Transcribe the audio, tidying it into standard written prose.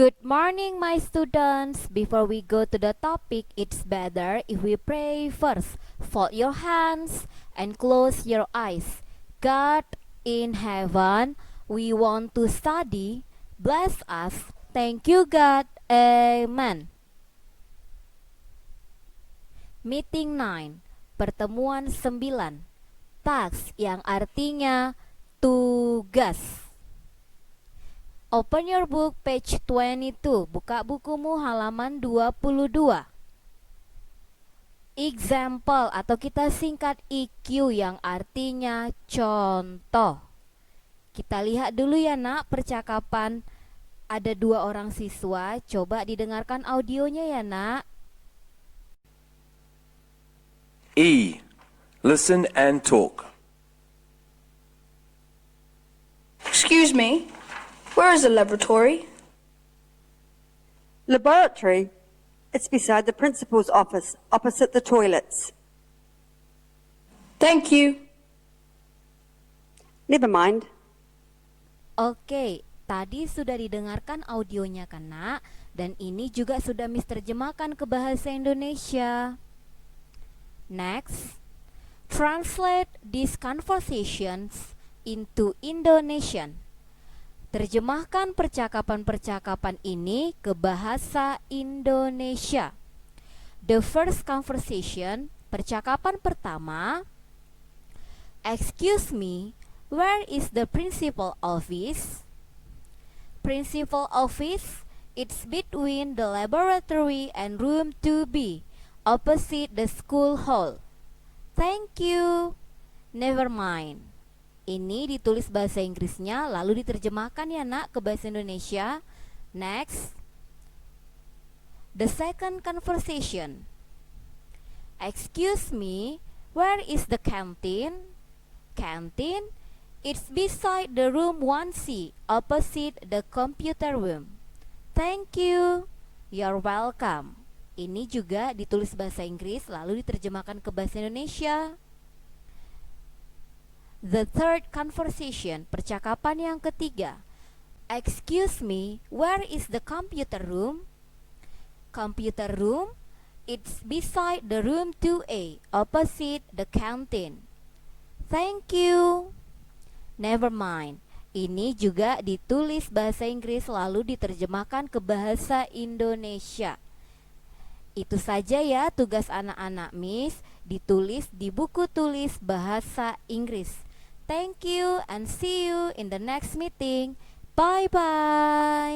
Good morning, my students. Before we go to the topic, it's better if we pray first. Fold your hands and close your eyes. God in heaven, we want to study. Bless us. Thank you, God. Amen. Meeting 9. Pertemuan 9. Task yang artinya tugas. Open your book page 22. Buka bukumu halaman 22. Example atau kita singkat EQ yang artinya contoh. Kita lihat dulu ya nak percakapan. Ada 2 orang siswa. Coba didengarkan audionya ya nak. E. Listen and talk. Excuse me, where is the laboratory? Laboratory? It's beside the principal's office, opposite the toilets. Thank you. Never mind. Oke, tadi sudah didengarkan audionya kan nak. Dan ini juga sudah Miss terjemahkan ke bahasa Indonesia. Next, translate these conversations into Indonesian. Terjemahkan percakapan-percakapan ini ke bahasa Indonesia. The first conversation, percakapan pertama. Excuse me, where is the principal office? Principal office, it's between the laboratory and room 2B, opposite the school hall. Thank you. Never mind. Ini ditulis bahasa Inggrisnya lalu diterjemahkan ya nak ke bahasa Indonesia. Next. The second conversation. Excuse me, where is the canteen? Canteen? It's beside the room 1C, opposite the computer room. Thank you. You're welcome. Ini juga ditulis bahasa Inggris lalu diterjemahkan ke bahasa Indonesia. The third conversation, percakapan yang ketiga. Excuse me, where is the computer room? Computer room? It's beside the room 2A, opposite the canteen. Thank you. Never mind. Ini juga ditulis bahasa Inggris lalu diterjemahkan ke bahasa Indonesia. Itu saja ya tugas anak-anak Miss, ditulis di buku tulis bahasa Inggris. Thank you and see you in the next meeting. Bye-bye.